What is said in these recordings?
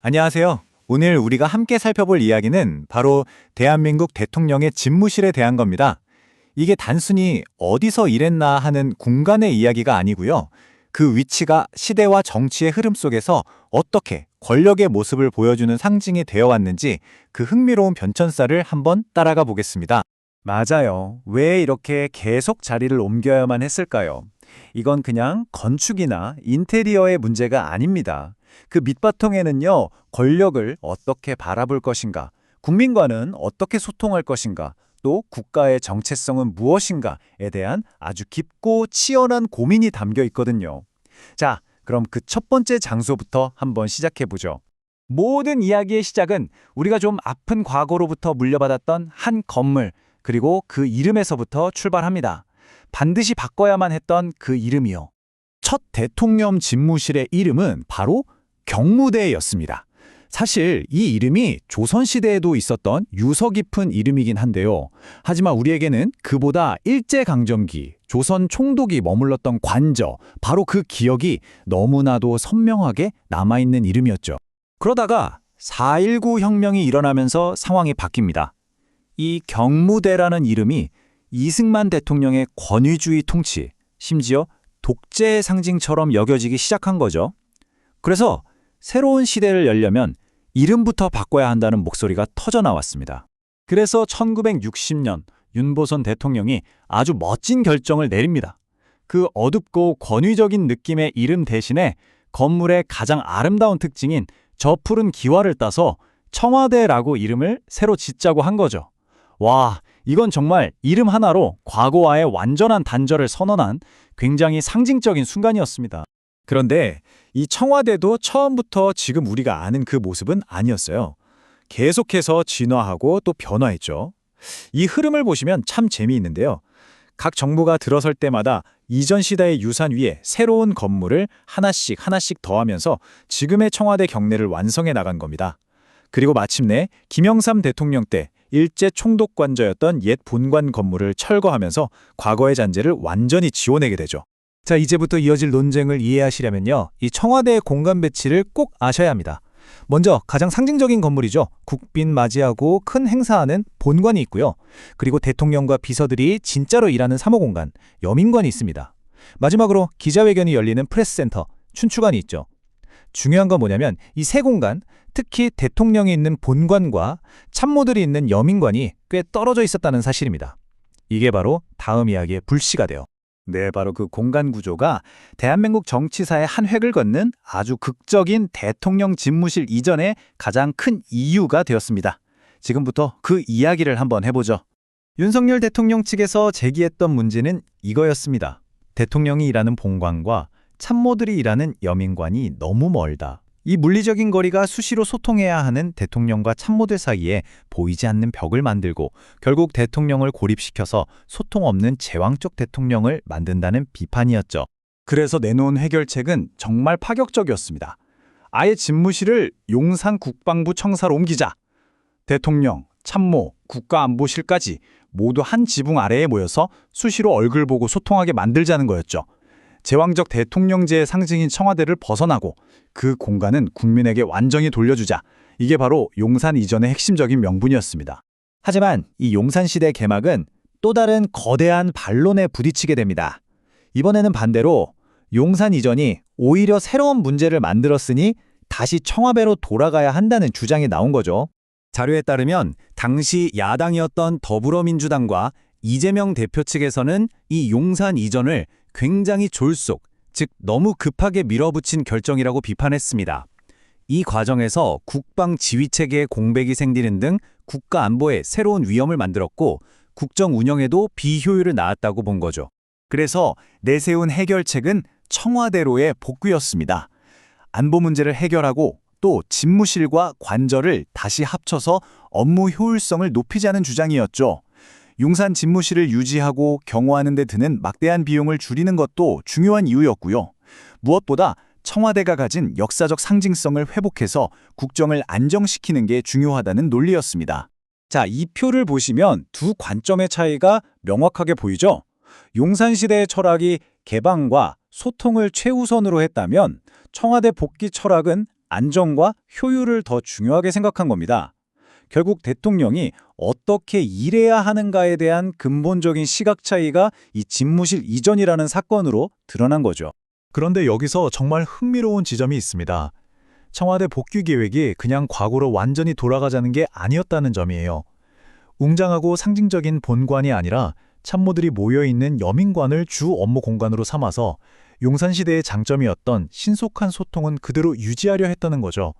안녕하세요. 오늘 우리가 함께 살펴볼 이야기는 바로 대한민국 대통령의 집무실에 대한 겁니다. 이게 단순히 어디서 일했나 하는 공간의 이야기가 아니고요. 그 위치가 시대와 정치의 흐름 속에서 어떻게 권력의 모습을 보여주는 상징이 되어 왔는지 그 흥미로운 변천사를 한번 따라가 보겠습니다. 맞아요. 왜 이렇게 계속 자리를 옮겨야만 했을까요? 이건 그냥 건축이나 인테리어의 문제가 아닙니다. 그 밑바탕에는요, 권력을 어떻게 바라볼 것인가, 국민과는 어떻게 소통할 것인가, 또 국가의 정체성은 무엇인가에 대한 아주 깊고 치열한 고민이 담겨 있거든요. 자, 그럼 그 첫 번째 장소부터 한번 시작해 보죠. 모든 이야기의 시작은 우리가 좀 아픈 과거로부터 물려받았던 한 건물, 그리고 그 이름에서부터 출발합니다. 반드시 바꿔야만 했던 그 이름이요. 첫 대통령 집무실의 이름은 바로 경무대였습니다. 사실 이 이름이 조선시대에도 있었던 유서 깊은 이름이긴 한데요. 하지만 우리에게는 그보다 일제강점기, 조선 총독이 머물렀던 관저, 바로 그 기억이 너무나도 선명하게 남아있는 이름이었죠. 그러다가 4.19 혁명이 일어나면서 상황이 바뀝니다. 이 경무대라는 이름이 이승만 대통령의 권위주의 통치, 심지어 독재의 상징처럼 여겨지기 시작한 거죠. 그래서 새로운 시대를 열려면 이름부터 바꿔야 한다는 목소리가 터져나왔습니다. 그래서 1960년 윤보선 대통령이 아주 멋진 결정을 내립니다. 그 어둡고 권위적인 느낌의 이름 대신에 건물의 가장 아름다운 특징인 저 푸른 기와를 따서 청와대라고 이름을 새로 짓자고 한 거죠. 와, 이건 정말 이름 하나로 과거와의 완전한 단절을 선언한 굉장히 상징적인 순간이었습니다. 그런데 이 청와대도 처음부터 지금 우리가 아는 그 모습은 아니었어요. 계속해서 진화하고 또 변화했죠. 이 흐름을 보시면 참 재미있는데요. 각 정부가 들어설 때마다 이전 시대의 유산 위에 새로운 건물을 하나씩 더하면서 지금의 청와대 경내를 완성해 나간 겁니다. 그리고 마침내 김영삼 대통령 때 일제 총독관저였던 옛 본관 건물을 철거하면서 과거의 잔재를 완전히 지워내게 되죠. 자, 이제부터 이어질 논쟁을 이해하시려면요, 이 청와대의 공간 배치를 꼭 아셔야 합니다. 먼저 가장 상징적인 건물이죠. 국빈 맞이하고 큰 행사하는 본관이 있고요. 그리고 대통령과 비서들이 진짜로 일하는 사무공간, 여민관이 있습니다. 마지막으로 기자회견이 열리는 프레스센터, 춘추관이 있죠. 중요한 건 뭐냐면 이 세 공간, 특히 대통령이 있는 본관과 참모들이 있는 여민관이 꽤 떨어져 있었다는 사실입니다. 이게 바로 다음 이야기의 불씨가 돼요. 네, 바로 그 공간 구조가 대한민국 정치사의 한 획을 걷는 아주 극적인 대통령 집무실 이전의 가장 큰 이유가 되었습니다. 지금부터 그 이야기를 한번 해보죠. 윤석열 대통령 측에서 제기했던 문제는 이거였습니다. 대통령이 일하는 본관과 참모들이 일하는 여민관이 너무 멀다. 이 물리적인 거리가 수시로 소통해야 하는 대통령과 참모들 사이에 보이지 않는 벽을 만들고 결국 대통령을 고립시켜서 소통 없는 제왕적 대통령을 만든다는 비판이었죠. 그래서 내놓은 해결책은 정말 파격적이었습니다. 아예 집무실을 용산 국방부 청사로 옮기자. 대통령, 참모, 국가안보실까지 모두 한 지붕 아래에 모여서 수시로 얼굴 보고 소통하게 만들자는 거였죠. 제왕적 대통령제의 상징인 청와대를 벗어나고 그 공간은 국민에게 완전히 돌려주자. 이게 바로 용산 이전의 핵심적인 명분이었습니다. 하지만 이 용산시대 개막은 또 다른 거대한 반론에 부딪히게 됩니다. 이번에는 반대로 용산 이전이 오히려 새로운 문제를 만들었으니 다시 청와대로 돌아가야 한다는 주장이 나온 거죠. 자료에 따르면 당시 야당이었던 더불어민주당과 이재명 대표 측에서는 이 용산 이전을 굉장히 졸속, 즉 너무 급하게 밀어붙인 결정이라고 비판했습니다. 이 과정에서 국방지휘체계의 공백이 생기는 등 국가안보에 새로운 위험을 만들었고 국정 운영에도 비효율을 낳았다고 본 거죠. 그래서 내세운 해결책은 청와대로의 복귀였습니다. 안보 문제를 해결하고 또 집무실과 관저를 다시 합쳐서 업무 효율성을 높이자는 주장이었죠. 용산 집무실을 유지하고 경호하는 데 드는 막대한 비용을 줄이는 것도 중요한 이유였고요. 무엇보다 청와대가 가진 역사적 상징성을 회복해서 국정을 안정시키는 게 중요하다는 논리였습니다. 자, 이 표를 보시면 두 관점의 차이가 명확하게 보이죠? 용산시대의 철학이 개방과 소통을 최우선으로 했다면 청와대 복귀 철학은 안정과 효율을 더 중요하게 생각한 겁니다. 결국 대통령이 어떻게 일해야 하는가에 대한 근본적인 시각 차이가 이 집무실 이전이라는 사건으로 드러난 거죠. 그런데 여기서 정말 흥미로운 지점이 있습니다. 청와대 복귀 계획이 그냥 과거로 완전히 돌아가자는 게 아니었다는 점이에요. 웅장하고 상징적인 본관이 아니라 참모들이 모여있는 여민관을 주 업무 공간으로 삼아서 용산시대의 장점이었던 신속한 소통은 그대로 유지하려 했다는 거죠.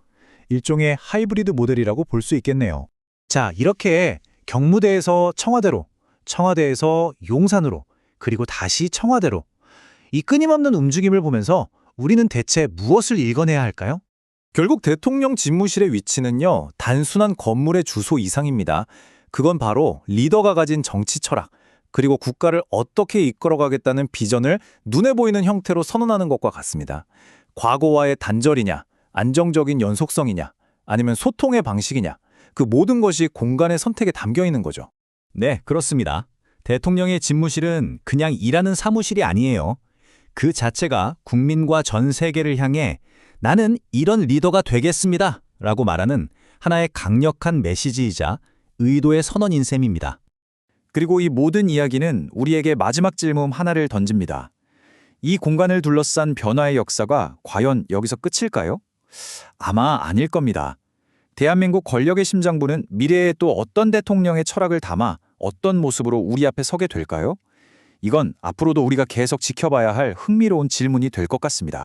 일종의 하이브리드 모델이라고 볼 수 있겠네요. 자, 이렇게 경무대에서 청와대로, 청와대에서 용산으로, 그리고 다시 청와대로 이 끊임없는 움직임을 보면서 우리는 대체 무엇을 읽어내야 할까요? 결국 대통령 집무실의 위치는요, 단순한 건물의 주소 이상입니다. 그건 바로 리더가 가진 정치 철학, 그리고 국가를 어떻게 이끌어가겠다는 비전을 눈에 보이는 형태로 선언하는 것과 같습니다. 과거와의 단절이냐, 안정적인 연속성이냐, 아니면 소통의 방식이냐, 그 모든 것이 공간의 선택에 담겨 있는 거죠. 네, 그렇습니다. 대통령의 집무실은 그냥 일하는 사무실이 아니에요. 그 자체가 국민과 전 세계를 향해 나는 이런 리더가 되겠습니다 라고 말하는 하나의 강력한 메시지이자 의도의 선언인 셈입니다. 그리고 이 모든 이야기는 우리에게 마지막 질문 하나를 던집니다. 이 공간을 둘러싼 변화의 역사가 과연 여기서 끝일까요? 아마 아닐 겁니다. 대한민국 권력의 심장부는 미래에 또 어떤 대통령의 철학을 담아 어떤 모습으로 우리 앞에 서게 될까요? 이건 앞으로도 우리가 계속 지켜봐야 할 흥미로운 질문이 될 것 같습니다.